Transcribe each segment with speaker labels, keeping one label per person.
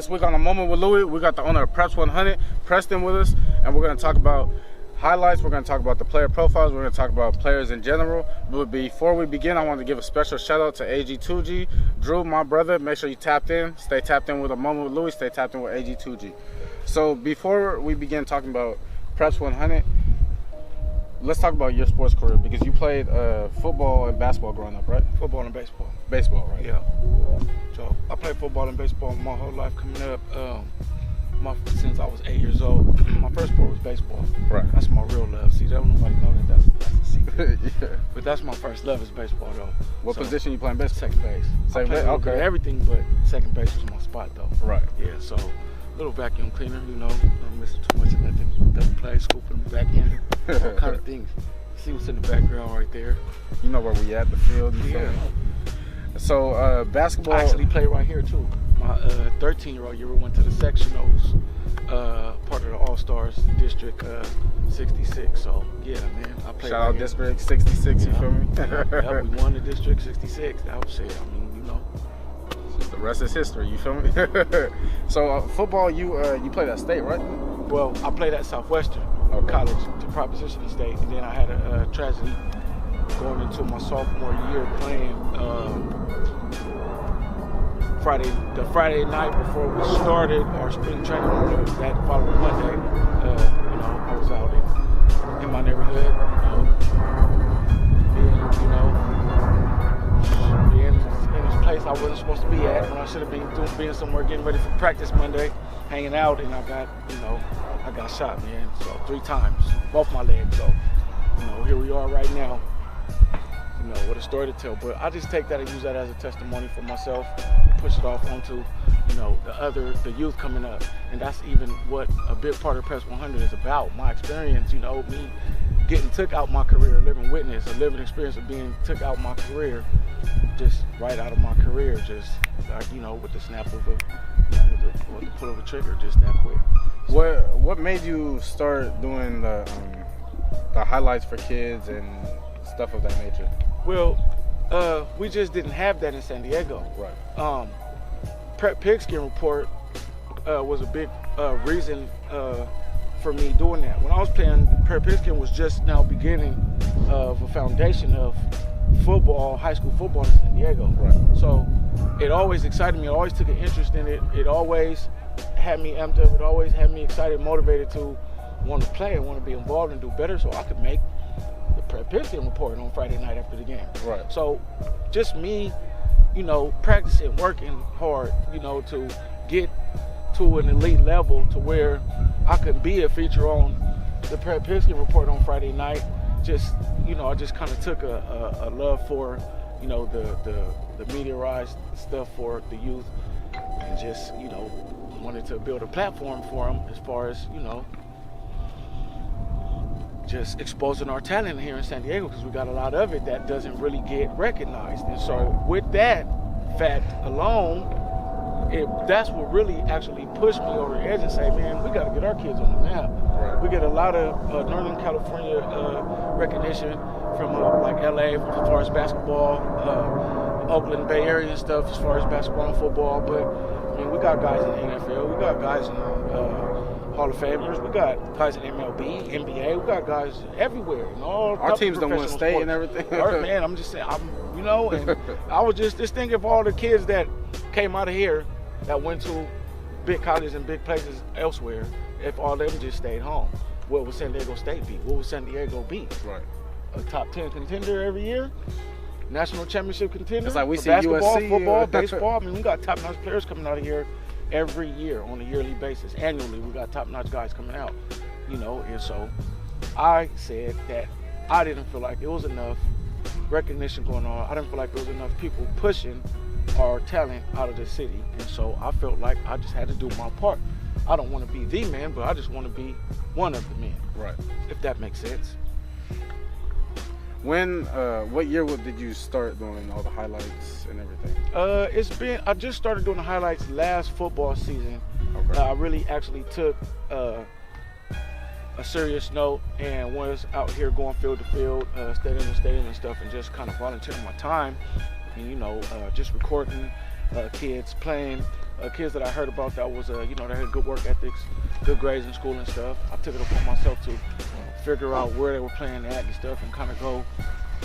Speaker 1: This week on The Moment with Louie, we got the owner of Prepz 100, Preston, with us, and we're going to talk about highlights. We're going to talk about the player profiles. We're going to talk about players in general. But before we begin, I want to give a special shout out to AG2G, Drew, my brother. Make sure you tapped in. Stay tapped in with The Moment with Louie. Stay tapped in with AG2G. So before we begin talking about Prepz 100, let's talk about your sports career, because you played football and basketball growing up, right?
Speaker 2: Football and baseball.
Speaker 1: Baseball, right?
Speaker 2: Yeah. So I played football and baseball my whole life coming up. Since I was 8 years old, my first sport was baseball.
Speaker 1: Right.
Speaker 2: That's my real love. See, don't nobody know that's a secret.
Speaker 1: Yeah.
Speaker 2: But that's my first love is baseball, though.
Speaker 1: What position you playing baseball?
Speaker 2: Second base.
Speaker 1: Second base?
Speaker 2: Okay. Everything but second base was my spot, though.
Speaker 1: Right.
Speaker 2: Yeah. So little vacuum cleaner, don't miss too much of nothing. Double play, scooping the back end, all kind of things. See what's in the background right there.
Speaker 1: You know where we at, the field.
Speaker 2: Yeah.
Speaker 1: So basketball.
Speaker 2: I actually played right here too. My 13-year-old year, we went to the sectionals, part of the All-Stars District 66. So yeah, man, I played.
Speaker 1: Shout out District 66. You feel me?
Speaker 2: Yeah, we won the District 66. That was it. I mean,
Speaker 1: The rest is history. You feel me? So football, you played at State, right?
Speaker 2: Well, I played at Southwestern College to proposition the State, and then I had a tragedy going into my sophomore year playing. The Friday night before we started our spring training, that following Monday, I was out in my neighborhood, being in this place I wasn't supposed to be at, when I should have been being somewhere getting ready for practice Monday, hanging out, and I got shot, man. So 3 times, both my legs. So, here we are right now. What a story to tell. But I just take that and use that as a testimony for myself, push it off onto, the youth coming up. And that's even what a big part of Prepz 100 is about. My experience, me getting took out my career, living witness, a living experience of being took out my career, just right out of my career, just like, with the snap of with the pull of a trigger, just that quick.
Speaker 1: What made you start doing the highlights for kids and stuff of that nature?
Speaker 2: Well, we just didn't have that in San Diego.
Speaker 1: Right.
Speaker 2: Prep Pigskin Report was a big reason for me doing that. When I was playing, Prep Pigskin was just now beginning of a foundation of football, high school football in San Diego.
Speaker 1: Right.
Speaker 2: So it always excited me. I always took an interest in it. It always had me amped up. It always had me excited, motivated to want to play and want to be involved and do better, so I could make the Prep Pigskin Report on Friday night after the game.
Speaker 1: Right.
Speaker 2: So just me, practicing, working hard, to get to an elite level to where I could be a feature on the Prep Pigskin Report on Friday night. Just, I just kind of took a love for, the mediaized stuff for the youth, and just, wanted to build a platform for them as far as, just exposing our talent here in San Diego, because we got a lot of it that doesn't really get recognized. And so with that fact alone, that's what really actually pushed me over the edge and say, man, we got to get our kids on the map.
Speaker 1: Right.
Speaker 2: We get a lot of Northern California recognition from like LA as far as basketball, Oakland, Bay Area and stuff as far as basketball and football. But we got guys in the NFL, we got guys in Hall of Famers, we got guys in MLB, NBA, we got guys everywhere.
Speaker 1: Our teams don't win state and everything.
Speaker 2: Man, I'm just saying, and I was just thinking of all the kids that came out of here that went to big colleges and big places elsewhere. If all of them just stayed home, what would San Diego State be? What would San Diego be?
Speaker 1: Right.
Speaker 2: A top 10 contender every year? National championship contender?
Speaker 1: It's like we see
Speaker 2: basketball,
Speaker 1: USC,
Speaker 2: football, baseball. We got top-notch players coming out of here every year on a yearly basis. Annually, we got top-notch guys coming out, and so I said that I didn't feel like it was enough recognition going on. I didn't feel like there was enough people pushing our talent out of the city, and so I felt like I just had to do my part. I don't want to be the man, but I just want to be one of the men.
Speaker 1: Right.
Speaker 2: If that makes sense.
Speaker 1: What year did you start doing all the highlights and everything?
Speaker 2: I just started doing the highlights last football season.
Speaker 1: Okay.
Speaker 2: I really actually took a serious note and was out here going field to field, stadium to stadium and stuff, and just kind of volunteering my time and, just recording kids playing, kids that I heard about that was, you know, that had good work ethics, good grades in school and stuff. I took it upon myself to figure out where they were playing at and stuff, and kind of go,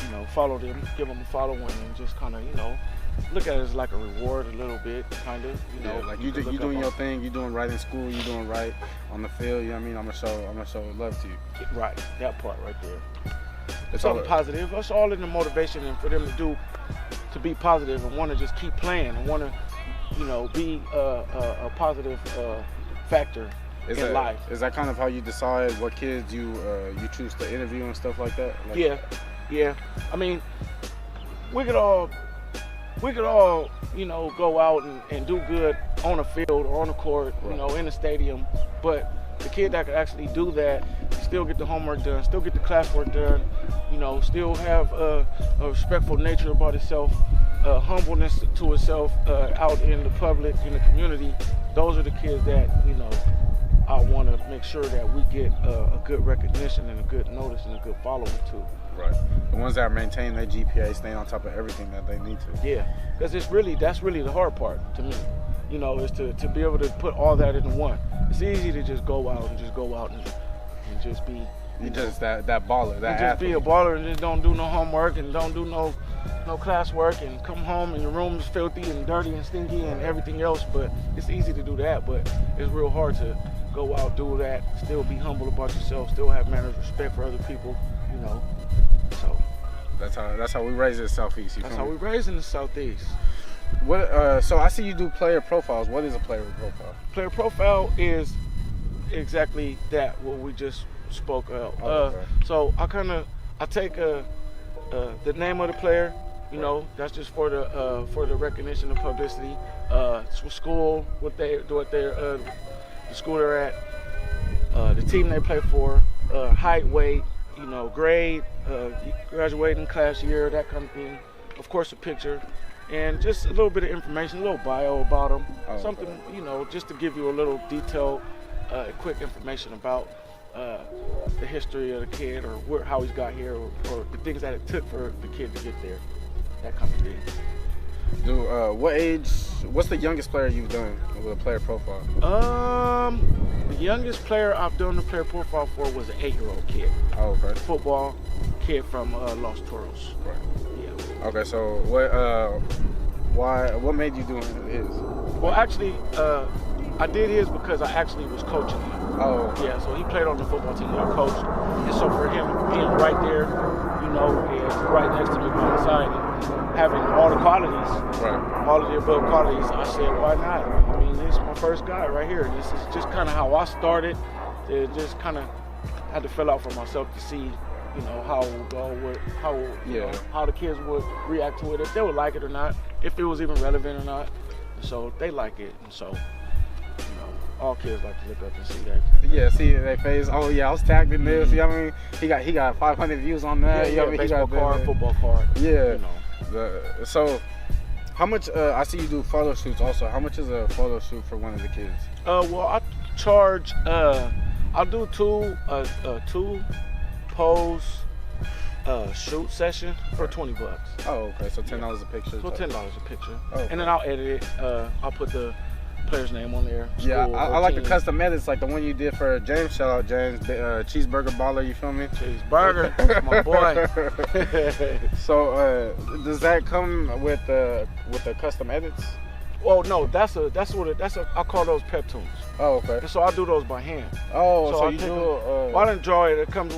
Speaker 2: you know, follow them, give them a following, and just kind of, you know, look at it as like a reward a little bit, kind of, you know.
Speaker 1: Yeah, like you doing your thing, you doing right in school, you doing right on the field. You know what I mean? I'm gonna show love to you.
Speaker 2: Right, that part right there.
Speaker 1: It's
Speaker 2: something positive. It's all in the motivation, and for them to be positive and want to just keep playing and want to, you know, be a positive factor in life.
Speaker 1: Is that kind of how you decide what kids you choose to interview and stuff like that? Like,
Speaker 2: yeah. I mean, we could all, you know, go out and do good on the field or on the court, you know, in the stadium. But the kid that could actually do that, still get the homework done, still get the classwork done, you know, still have a respectful nature about itself, humbleness to itself out in the public, in the community. Those are the kids that, you know, I want to make sure that we get a good recognition and a good notice and a good following to.
Speaker 1: Right. The ones that maintain their GPA, staying on top of everything that they need to.
Speaker 2: Yeah, because that's really the hard part to me. You know, is to be able to put all that into one. It's easy to just go out and just be.
Speaker 1: You just that baller, that
Speaker 2: just
Speaker 1: athlete.
Speaker 2: be a baller and just don't do no homework and don't do no classwork and come home and your room is filthy and dirty and stinky and everything else. But it's easy to do that, but it's real hard to go out, do that, still be humble about yourself, still have manners, respect for other people, you know. So
Speaker 1: that's how we raise in the Southeast.
Speaker 2: That's how we raise in the Southeast.
Speaker 1: What? So I see you do player profiles. What is a player profile?
Speaker 2: Player profile is exactly that, what we just spoke of.
Speaker 1: Okay.
Speaker 2: So I take the name of the player, you know, that's just for the recognition and publicity. School, the school they're at, the team they play for, height, weight, you know, grade, graduating class year, that kind of thing. Of course, a picture. And just a little bit of information, a little bio about them, something, you know, just to give you a little detailed, quick information about the history of the kid or how he's got here or the things that it took for the kid to get there, that kind of thing.
Speaker 1: What's the youngest player you've done with a player profile?
Speaker 2: The youngest player I've done the player profile for was an 8-year-old kid.
Speaker 1: Oh, okay.
Speaker 2: Football kid from Los Toros.
Speaker 1: Right.
Speaker 2: Yeah.
Speaker 1: Okay, so what made you do his?
Speaker 2: Well, actually, I did his because I actually was coaching him.
Speaker 1: Oh. Okay.
Speaker 2: Yeah, so he played on the football team that I coached. And so for him being right there, you know, and right next to me by the side and having all the qualities, all of the above qualities, I said, why not? I mean, this is my first guy right here. This is just kind of how I started. It just kind of had to fill out for myself to see, you know, how it would go, how the kids would react to it, if they would like it or not, if it was even relevant or not. So they like it, and so, you know, all kids like to look up and see that.
Speaker 1: Yeah, see their face. Oh yeah, I was tagged in this. You know what I mean? He got 500 views on that.
Speaker 2: Yeah, baseball card, football card.
Speaker 1: Yeah.
Speaker 2: You know.
Speaker 1: So, how much? I see you do photo shoots also. How much is a photo shoot for one of the kids?
Speaker 2: Well, I charge. I'll do two pose shoot session for $20.
Speaker 1: Oh, okay. So $10 a picture.
Speaker 2: So $10 a picture.
Speaker 1: Oh, okay.
Speaker 2: And then I'll edit it. I'll put the player's name on there.
Speaker 1: Yeah, I like the custom edits, like the one you did for James. Shout out James, cheeseburger baller. You feel me?
Speaker 2: Cheeseburger, my boy.
Speaker 1: So does that come with the custom edits?
Speaker 2: Well, no, that's I call those pep tunes.
Speaker 1: Oh, okay.
Speaker 2: And so I do those by hand.
Speaker 1: Oh, so
Speaker 2: you do. I didn't draw it. It comes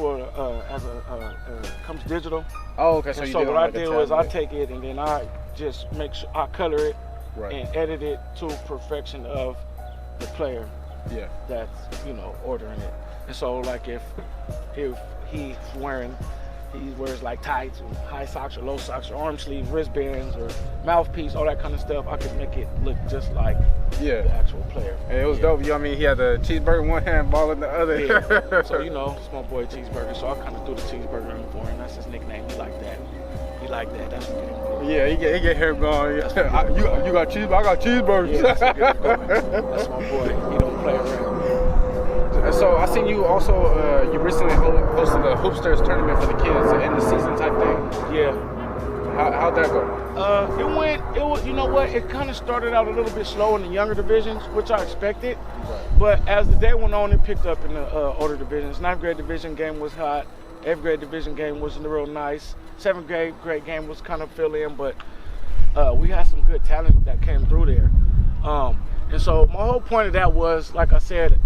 Speaker 2: comes digital.
Speaker 1: Oh, okay. So
Speaker 2: and
Speaker 1: you
Speaker 2: so
Speaker 1: do
Speaker 2: what
Speaker 1: like
Speaker 2: I do is I take it and then I just make sure I color it and edit it to perfection of the player.
Speaker 1: Yeah.
Speaker 2: That's, you know, ordering it. And so like if he's wearing. He wears like tights or high socks or low socks or arm sleeve, wristbands or mouthpiece, all that kind of stuff. I could make it look just like the actual player.
Speaker 1: And it was dope. You know what I mean? He had the cheeseburger in one hand, ball in the other.
Speaker 2: Yeah. So, you know, it's my boy Cheeseburger. So I kind of do the cheeseburger in for him. That's his nickname. He like that. That's what get him going.
Speaker 1: Yeah, he get him going. You got cheeseburger? I got cheeseburgers.
Speaker 2: Yeah, that's what get him going. That's my boy. He don't play around.
Speaker 1: So I seen you also, you recently hosted a Hoopsters tournament for the kids, an end of season type thing.
Speaker 2: Yeah.
Speaker 1: How'd that go?
Speaker 2: You know what? It kind of started out a little bit slow in the younger divisions, which I expected.
Speaker 1: Right.
Speaker 2: But as the day went on, it picked up in the older divisions. 9th grade division game was hot. 8th grade division game wasn't real nice. 7th grade game was kind of fill in, but we had some good talent that came through there. And so my whole point of that was, like I said,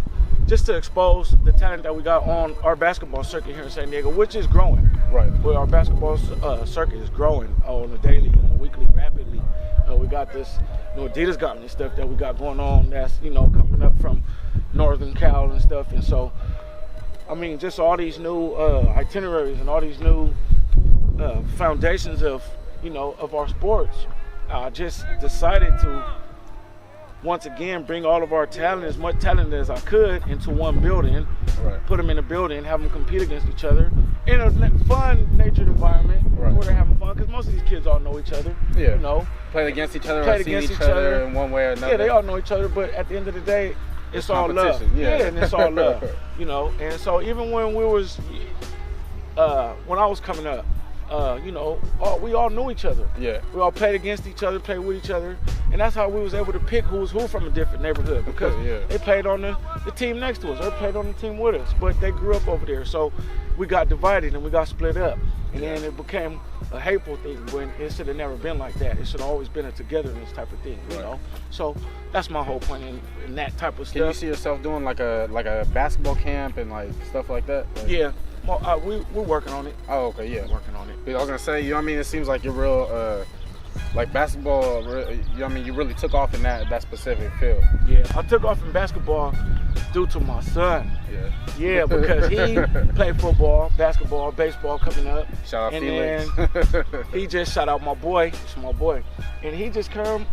Speaker 2: just to expose the talent that we got on our basketball circuit here in San Diego, which is growing.
Speaker 1: Right.
Speaker 2: Well, our basketball circuit is growing on a daily, on a weekly, rapidly. We got this, Adidas got this stuff that we got going on that's, coming up from Northern Cal and stuff. And so, I mean, just all these new itineraries and all these new foundations of our sports. I just decided to once again bring all of our talent, as much talent as I could, into one building.
Speaker 1: Right.
Speaker 2: Put them in a building, have them compete against each other in a fun, natured environment where they're having fun. Because most of these kids all know each other.
Speaker 1: Yeah. Played against each other, or seen each other in one way or another.
Speaker 2: Yeah, they all know each other, but at the end of the day, it's all love.
Speaker 1: Yeah,
Speaker 2: and it's all love. And so even when when I was coming up, we all knew each other.
Speaker 1: Yeah.
Speaker 2: We all played against each other, played with each other, and that's how we was able to pick who was who from a different neighborhood, because they played on the team next to us, or played on the team with us, but they grew up over there. So we got divided and we got split up, and then it became a hateful thing when it should have never been like that. It should have always been a togetherness type of thing, you know. So that's my whole point in that type of stuff.
Speaker 1: Can you see yourself doing like a basketball camp and like stuff like that?
Speaker 2: Yeah. Well, we're working on it.
Speaker 1: Oh, okay, yeah.
Speaker 2: Working on it.
Speaker 1: I was gonna say, it seems like you're real, like basketball. You really took off in that specific field.
Speaker 2: Yeah, I took off in basketball due to my son.
Speaker 1: Yeah.
Speaker 2: Yeah, because he played football, basketball, baseball coming up.
Speaker 1: Shout out
Speaker 2: and
Speaker 1: Felix.
Speaker 2: then he just shout out my boy. It's my boy, and he just come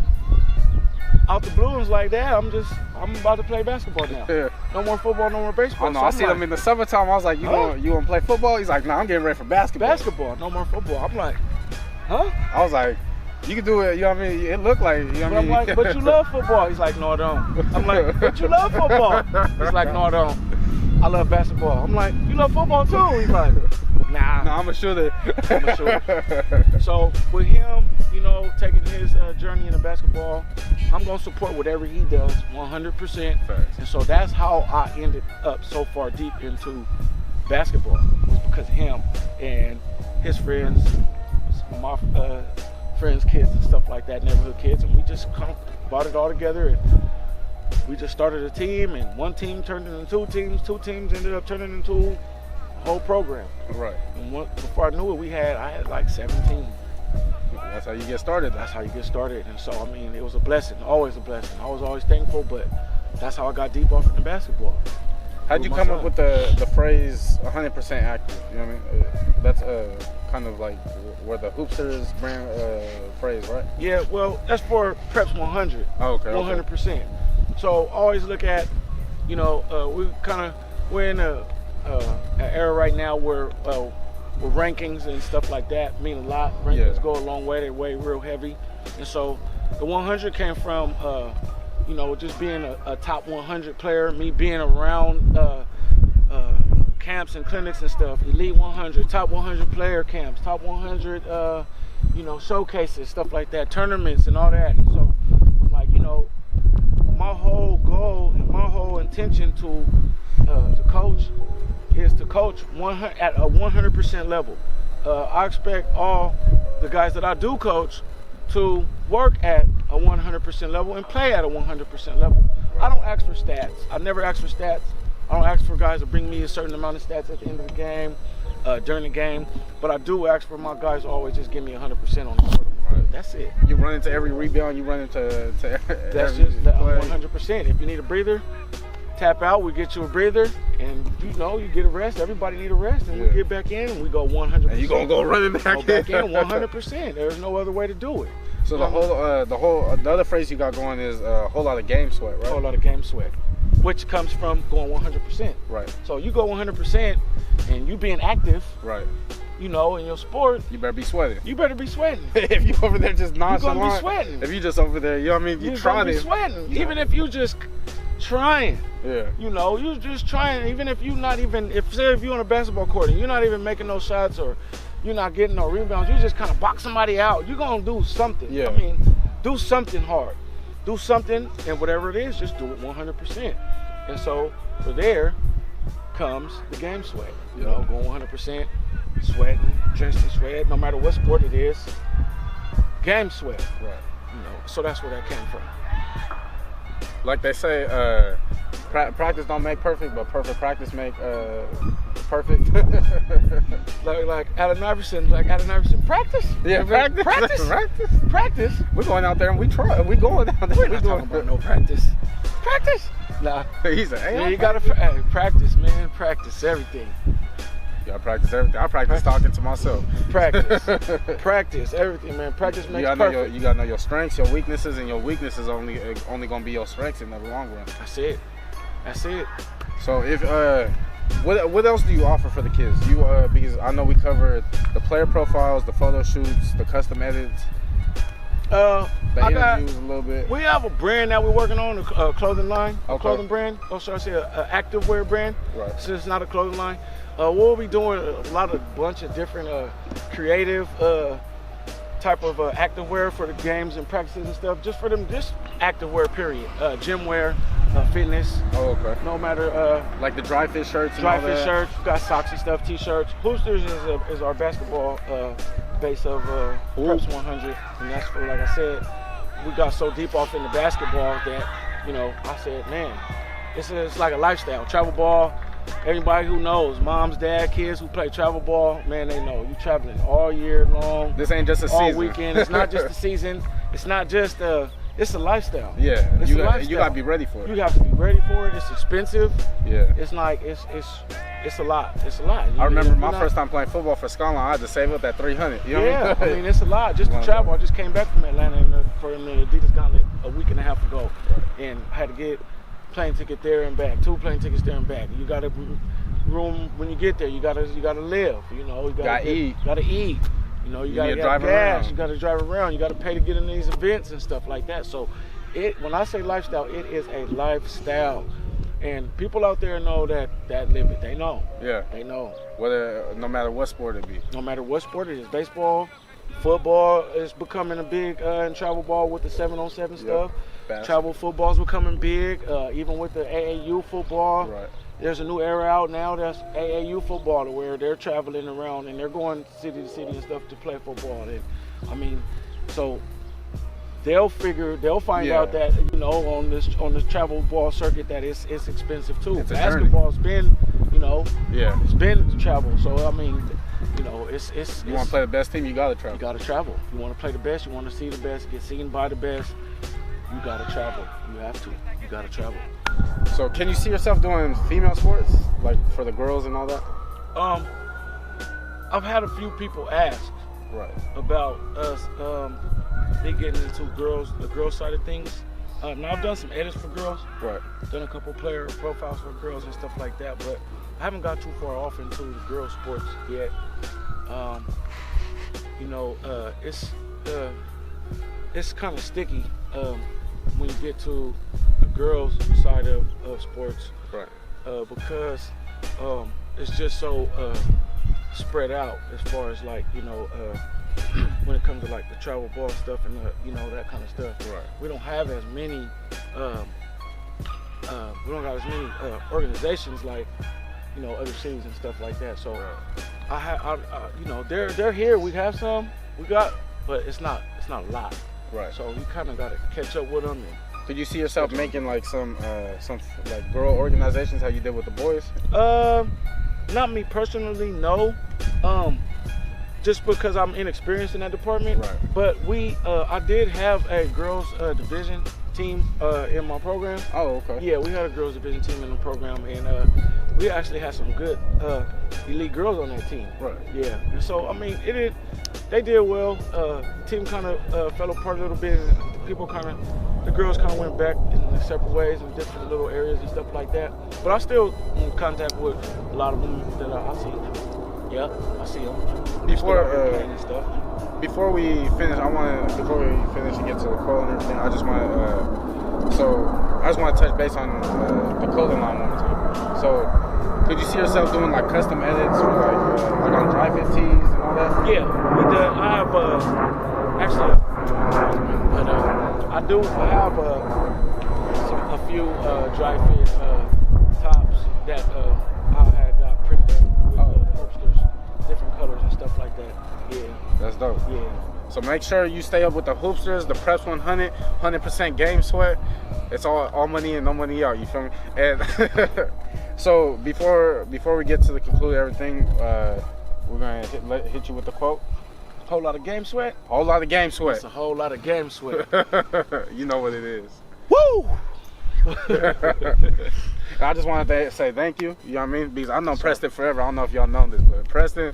Speaker 2: out the blue and was like, "Dad, I'm about to play basketball now.
Speaker 1: Yeah.
Speaker 2: No more football, no more baseball."
Speaker 1: Oh no, I see him in the summertime. I was like, you want to play football? He's like, no, I'm getting ready for basketball.
Speaker 2: Basketball, no more football. I'm like, huh?
Speaker 1: I was like, you can do it. It looked like,
Speaker 2: I'm like, but you love football. He's like, no, I don't. I'm like, but you love football. He's like, no, I don't. I love basketball. I'm like, you love football too? He's like, nah.
Speaker 1: No, I'm a shooter.
Speaker 2: I'm a shooter. So with him, taking his journey into basketball, I'm gonna support whatever he does 100%.
Speaker 1: Facts.
Speaker 2: And so that's how I ended up so far deep into basketball, was because of him and his friends, my friends' kids and stuff like that, neighborhood kids, and we just kind of brought it all together, and we just started a team, and one team turned into two teams ended up turning into a whole program.
Speaker 1: Right.
Speaker 2: And before I knew it, I had like 17.
Speaker 1: That's how you get started.
Speaker 2: That's how you get started. And so, I mean, it was a blessing, always a blessing. I was always thankful, but that's how I got deep off in basketball.
Speaker 1: How'd you come up with the phrase 100% active? You know what I mean? That's kind of like where the Hoopsters brand phrase, right?
Speaker 2: Yeah, well, that's for Prepz 100.
Speaker 1: Oh, okay.
Speaker 2: 100%. So always look at, we're in an era right now where rankings and stuff like that mean a lot. Rankings go a long way. They weigh real heavy. And so the 100 came from, just being a top 100 player, me being around camps and clinics and stuff, Elite 100, top 100 player camps, top 100, showcases, stuff like that, tournaments and all that. And so I'm like, my whole goal and my whole intention to coach is to coach at a 100% level. I expect all the guys that I do coach to work at a 100% level and play at a 100% level. I don't ask for stats. I never ask for stats. I don't ask for guys to bring me a certain amount of stats at the end of the game, during the game, but I do ask for my guys to always just give me 100% on the court. Right. That's it.
Speaker 1: You run into every rebound, you run into
Speaker 2: that's just 100%. If you need a breather, tap out, we get you a breather, and you get a rest. Everybody need a rest, and we get back in and we go 100%.
Speaker 1: And you gonna go running back
Speaker 2: in 100%. There's no other way to do it.
Speaker 1: So the other phrase you got going is a whole lot of game sweat, right?
Speaker 2: A whole lot of game sweat, which comes from going 100%.
Speaker 1: Right.
Speaker 2: So you go 100% and you being active.
Speaker 1: Right.
Speaker 2: In your sport,
Speaker 1: you better be sweating.
Speaker 2: You better be sweating.
Speaker 1: If you over there just nonchalant,
Speaker 2: you're gonna be sweating.
Speaker 1: If you just over there, you're trying to
Speaker 2: sweating. Yeah. Even if you just trying.
Speaker 1: Yeah.
Speaker 2: You just trying. Even if you're not even, if you're on a basketball court and you're not even making no shots, or you're not getting no rebounds. You just kind of box somebody out. You're gonna do something.
Speaker 1: Yeah.
Speaker 2: I mean, do something hard. Do something, and whatever it is, just do it 100%. And so, for there comes the game sweat. You know, going 100%, sweating, drenched in sweat, no matter what sport it is. Game sweat.
Speaker 1: Right.
Speaker 2: You know, so that's where that came from.
Speaker 1: Like they say, practice don't make perfect, but perfect practice make perfect.
Speaker 2: like Allen Iverson, practice?
Speaker 1: Yeah, practice.
Speaker 2: Practice?
Speaker 1: We're going out there and we try. We going down there.
Speaker 2: We're not talking about no practice. Practice? Nah.
Speaker 1: He's a
Speaker 2: yeah, you gotta practice, man. Practice everything.
Speaker 1: You gotta practice everything. I practice talking to myself.
Speaker 2: Practice. Practice everything, man. Practice makes perfect.
Speaker 1: You gotta know your strengths, your weaknesses, and your weaknesses only gonna be your strengths in the long run.
Speaker 2: That's it.
Speaker 1: So if what else do you offer for the kids? You because I know we covered the player profiles, the photo shoots, the custom edits. The interviews a little bit.
Speaker 2: We have a brand that we're working on, a clothing line, a
Speaker 1: Okay.
Speaker 2: clothing brand. Or should I say an activewear brand?
Speaker 1: Right.
Speaker 2: So it's not a clothing line. We'll be doing a bunch of different creative type of activewear for the games and practices and stuff. Just for them, just activewear. Period. Gym wear, fitness.
Speaker 1: Oh, okay.
Speaker 2: No matter
Speaker 1: like the dry fit shirts. And
Speaker 2: dry
Speaker 1: all
Speaker 2: fit
Speaker 1: that.
Speaker 2: shirts, got Soxy stuff, t-shirts. Boosters is our basketball base of Prepz 100, and that's for, like I said, we got so deep off into basketball that, you know, I said, man, it's like a lifestyle. Travel ball. Everybody who knows, moms, dad, kids who play travel ball, man, they know you traveling all year long.
Speaker 1: This ain't just a
Speaker 2: all
Speaker 1: season.
Speaker 2: weekend. It's not just a season. It's not just it's a lifestyle.
Speaker 1: Yeah,
Speaker 2: it's
Speaker 1: you
Speaker 2: a lifestyle.
Speaker 1: gotta be ready for it.
Speaker 2: You have to be ready for it. It's expensive.
Speaker 1: Yeah.
Speaker 2: It's like it's a lot. It's a lot.
Speaker 1: I remember my first time playing football for Scotland. I had to save up that 300. You know
Speaker 2: yeah,
Speaker 1: what I mean?
Speaker 2: I mean it's a lot just to travel. I just came back from Atlanta for the Adidas Gauntlet a week and a half ago, and I had to get plane ticket there and back, 2 plane tickets there and back. You gotta room when you get there. You gotta live. You know, you gotta eat. Gotta eat. You know, you gotta have gas.
Speaker 1: Around.
Speaker 2: You gotta drive around. You gotta pay to get in these events and stuff like that. So, when I say lifestyle, it is a lifestyle, and people out there know that live it. They know.
Speaker 1: Yeah.
Speaker 2: They know.
Speaker 1: No matter what sport it be.
Speaker 2: No matter what sport it is, baseball, football is becoming a big in travel ball with the 7-on-7 stuff. Travel football is becoming big, even with the AAU football.
Speaker 1: Right.
Speaker 2: There's a new era out now that's AAU football where they're traveling around and they're going city to city and stuff to play football. And I mean, so they'll find out that, you know, on this travel ball circuit that it's expensive too. Basketball's been, you know, it's been travel. So I mean, you know, it's
Speaker 1: you want to play the best team, you gotta travel.
Speaker 2: You gotta travel. You want to play the best, you want to see the best, get seen by the best. You gotta travel. You have to. You gotta travel.
Speaker 1: So can you see yourself doing female sports, like for the girls and all that?
Speaker 2: I've had a few people ask about us they getting into the girls side of things. Now I've done some edits for girls. Right. Done a couple player profiles for girls and stuff like that, but I haven't got too far off into the girls sports yet. You know, it's kind of sticky when you get to the girls side of sports, right? Because it's just so spread out as far as, like, you know, when it comes to like the travel ball stuff and you know, that kind of stuff. Right. We don't have as many organizations like, you know, other cities and stuff like that. So I you know, they're here. We have some. But it's not a lot. Right. So you kind of got to catch up with them.
Speaker 1: Could you see yourself making like some like girl organizations, how you did with the boys?
Speaker 2: Not me personally, no. Just because I'm inexperienced in that department. Right. But I did have a girls division team in my program. Oh, okay. Yeah, we had a girls division team in the program, and we actually had some good elite girls on that team. Right. Yeah. And so I mean, they did well. The team kind of fell apart a little bit. The girls kind of went back in their separate ways in different little areas and stuff like that. But I'm still in contact with a lot of them that I see. Yeah, I see them.
Speaker 1: Before we finish and get to the call and everything, I just want to touch base on the clothing line one more time. So, could you see yourself doing like custom edits or like on dry fit tees and all that?
Speaker 2: Yeah, we done. I have actually, but I do have a few dry fit tops that I had got printed up with posters, different colors and stuff like that. Yeah,
Speaker 1: that's dope.
Speaker 2: Yeah.
Speaker 1: So make sure you stay up with the hoopsters, the Prepz 100, 100% game sweat. It's all money in, no money out. You feel me? And so before we get to the conclude everything, we're gonna hit you with the quote.
Speaker 2: Whole lot of game sweat.
Speaker 1: Whole lot of game sweat.
Speaker 2: It's a whole lot of game sweat.
Speaker 1: You know what it is.
Speaker 2: Woo!
Speaker 1: I just wanted to say thank you. You know what I mean? Because I know Preston forever. I don't know if y'all know this, but Preston,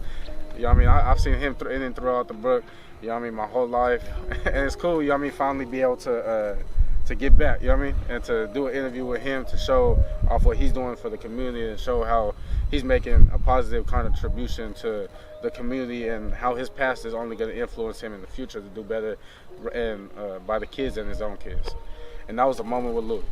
Speaker 1: you know what I mean? I've seen him in and throughout the book. You know what I mean? My whole life, and it's cool. You know what I mean? Finally be able to get back. You know what I mean? And to do an interview with him to show off what he's doing for the community and show how he's making a positive contribution to the community and how his past is only going to influence him in the future to do better and by the kids and his own kids. And that was a moment with Louie.